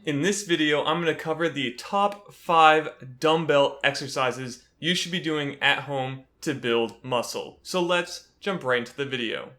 In this video, I'm going to cover the top 5 dumbbell exercises you should be doing at home to build muscle. So let's jump right into the video.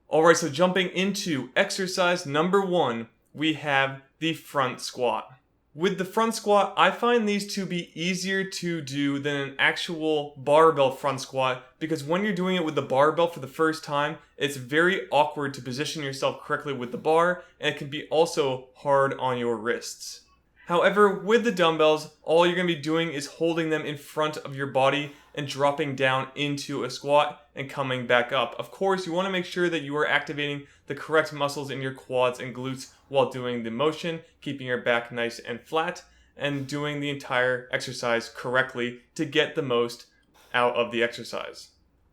Alright, so jumping into exercise number 1, we have the front squat. With the front squat, I find these to be easier to do than an actual barbell front squat because when you're doing it with the barbell for the first time, it's very awkward to position yourself correctly with the bar, and it can be also hard on your wrists. However, with the dumbbells, all you're going to be doing is holding them in front of your body and dropping down into a squat and coming back up. Of course, you want to make sure that you are activating the correct muscles in your quads and glutes while doing the motion, keeping your back nice and flat, and doing the entire exercise correctly to get the most out of the exercise.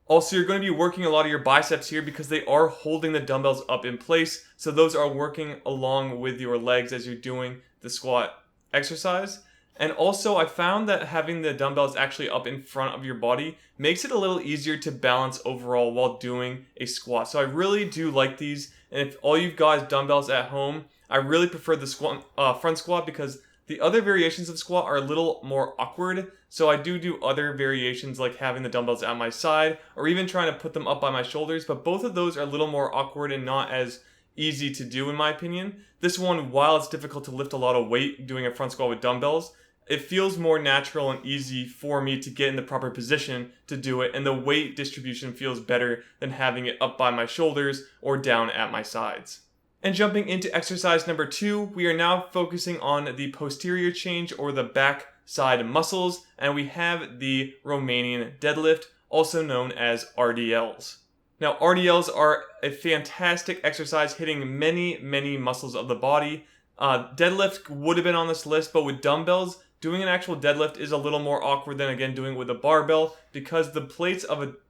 Also, you're going to be working a lot of your biceps here because they are holding the dumbbells up in place, so those are working along with your legs as you're doing the squat exercise. And also, I found that having the dumbbells actually up in front of your body makes it a little easier to balance overall while doing a squat. So I really do like these. And if all you've got is dumbbells at home, I really prefer the front squat because the other variations of squat are a little more awkward. So I do other variations like having the dumbbells at my side or even trying to put them up by my shoulders. But both of those are a little more awkward and not as easy to do in my opinion. This one, while it's difficult to lift a lot of weight doing a front squat with dumbbells, it feels more natural and easy for me to get in the proper position to do it, and the weight distribution feels better than having it up by my shoulders or down at my sides. And jumping into exercise number 2, we are now focusing on the posterior change or the back side muscles, and we have the Romanian Deadlift, also known as RDLs. Now, RDLs are a fantastic exercise hitting many muscles of the body. Deadlift would have been on this list, but with dumbbells, doing an actual deadlift is a little more awkward than, again, doing it with a barbell because the plates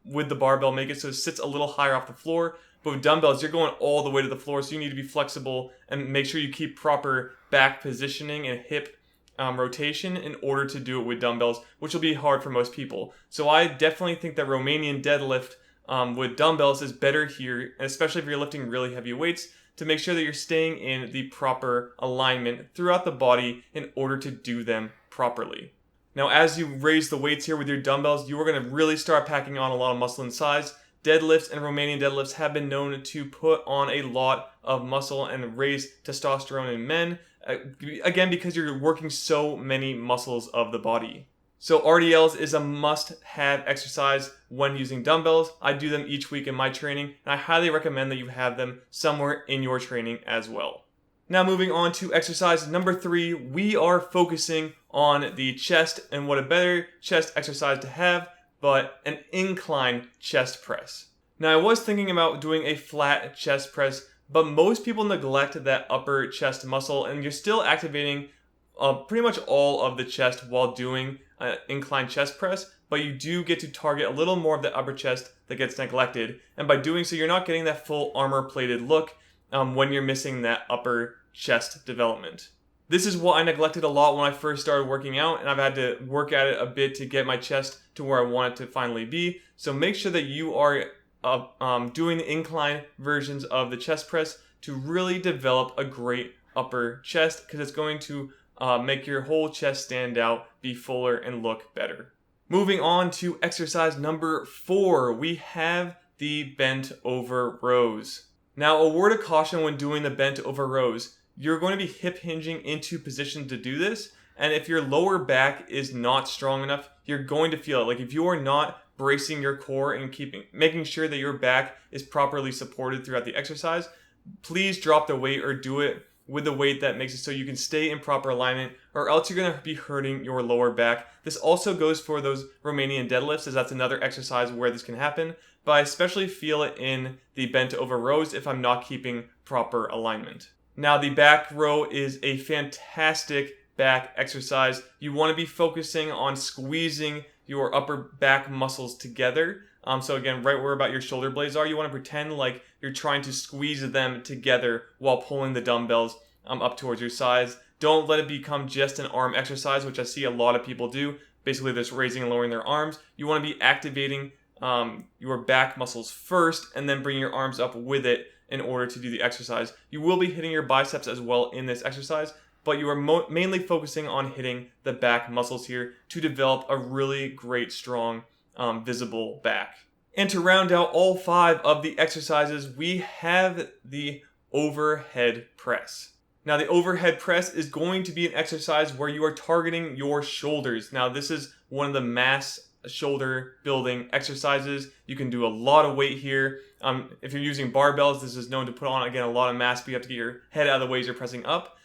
with the barbell make it so it sits a little higher off the floor. But with dumbbells, you're going all the way to the floor, so you need to be flexible and make sure you keep proper back positioning and hip rotation in order to do it with dumbbells, which will be hard for most people. So I definitely think that Romanian Deadlift with dumbbells is better here, especially if you're lifting really heavy weights, to make sure that you're staying in the proper alignment throughout the body in order to do them properly. Now, as you raise the weights here with your dumbbells, you are going to really start packing on a lot of muscle and size. Deadlifts and Romanian deadlifts have been known to put on a lot of muscle and raise testosterone in men, again, because you're working so many muscles of the body. So RDLs is a must-have exercise when using dumbbells. I do them each week in my training, and I highly recommend that you have them somewhere in your training as well. Now moving on to exercise number 3, we are focusing on the chest, and what a better chest exercise to have but an incline chest press. Now I was thinking about doing a flat chest press, but most people neglect that upper chest muscle, and you're still activating pretty much all of the chest while doing an incline chest press, but you do get to target a little more of the upper chest that gets neglected, and by doing so you're not getting that full armor plated look when you're missing that upper chest development. This is what I neglected a lot when I first started working out, and I've had to work at it a bit to get my chest to where I want it to finally be. So make sure that you are doing the incline versions of the chest press to really develop a great upper chest, because it's going to make your whole chest stand out, be fuller, and look better. Moving on to exercise number 4, we have the bent over rows. Now, a word of caution when doing the bent over rows. You're going to be hip hinging into position to do this, and if your lower back is not strong enough, you're going to feel it. Like if you are not bracing your core and making sure that your back is properly supported throughout the exercise, please drop the weight or do it with the weight that makes it so you can stay in proper alignment, or else you're going to be hurting your lower back. This also goes for those Romanian deadlifts, as that's another exercise where this can happen, but I especially feel it in the bent over rows if I'm not keeping proper alignment. Now, the back row is a fantastic back exercise. You want to be focusing on squeezing your upper back muscles together. So again, right where about your shoulder blades are, you want to pretend like you're trying to squeeze them together while pulling the dumbbells up towards your sides. Don't let it become just an arm exercise, which I see a lot of people do. Basically, just raising and lowering their arms. You want to be activating your back muscles first and then bring your arms up with it in order to do the exercise. You will be hitting your biceps as well in this exercise, but you are mainly focusing on hitting the back muscles here to develop a really great, strong, visible back. And to round out all 5 of the exercises, we have the overhead press. Now, the overhead press is going to be an exercise where you are targeting your shoulders. Now, this is one of the mass shoulder building exercises. You can do a lot of weight here. If you're using barbells, this is known to put on, again, a lot of mass, but you have to get your head out of the way as you're pressing up.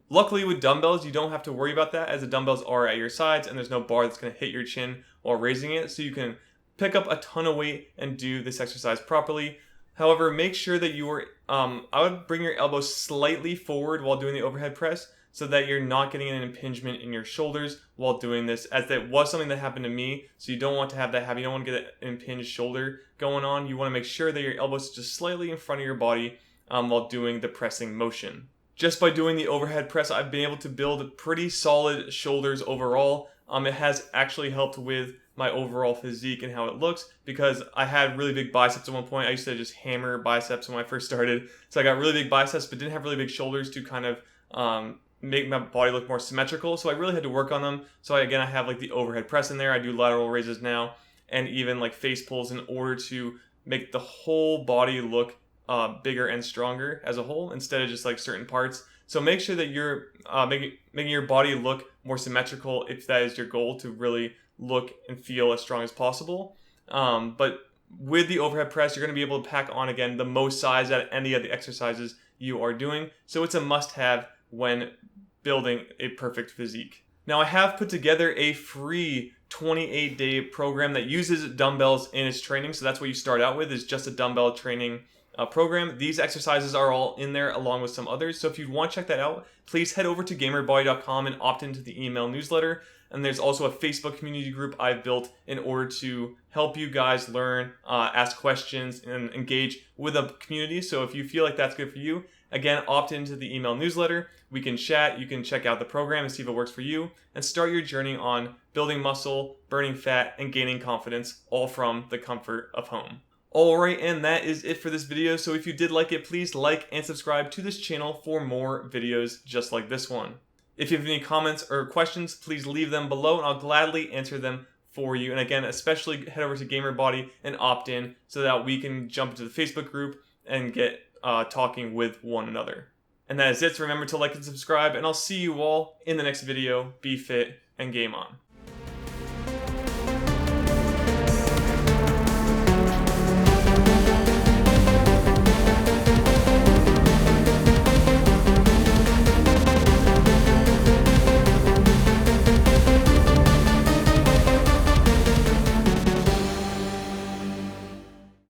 Luckily with dumbbells, you don't have to worry about that, as the dumbbells are at your sides and there's no bar that's going to hit your chin while raising it, so you can pick up a ton of weight and do this exercise properly. However, make sure that you are, I would bring your elbows slightly forward while doing the overhead press so that you're not getting an impingement in your shoulders while doing this, as that was something that happened to me, so you don't want to have that happen. You don't want to get an impinged shoulder going on. You want to make sure that your elbows are just slightly in front of your body while doing the pressing motion. Just by doing the overhead press, I've been able to build pretty solid shoulders overall. It has actually helped with my overall physique and how it looks, because I had really big biceps at one point. I used to just hammer biceps when I first started. So I got really big biceps, but didn't have really big shoulders to kind of make my body look more symmetrical. So I really had to work on them. So I have like the overhead press in there. I do lateral raises now, and even like face pulls in order to make the whole body look bigger and stronger as a whole, instead of just like certain parts. So make sure that you're making your body look more symmetrical if that is your goal, to really look and feel as strong as possible. But with the overhead press, you're going to be able to pack on, again, the most size at any of the exercises you are doing. So it's a must-have when building a perfect physique. Now, I have put together a free 28-day program that uses dumbbells in its training. So that's what you start out with, is just a dumbbell training program. These exercises are all in there along with some others. So if you want to check that out, please head over to GamerBody.com and opt into the email newsletter. And there's also a Facebook community group I've built in order to help you guys learn, ask questions, and engage with a community. So if you feel like that's good for you, again, opt into the email newsletter. We can chat, you can check out the program and see if it works for you, and start your journey on building muscle, burning fat, and gaining confidence, all from the comfort of home. Alright, and that is it for this video. So if you did like it, please like and subscribe to this channel for more videos just like this one. If you have any comments or questions, please leave them below and I'll gladly answer them for you. And again, especially head over to GamerBody and opt in so that we can jump into the Facebook group and get talking with one another. And that is it. So remember to like and subscribe, and I'll see you all in the next video. Be fit and game on.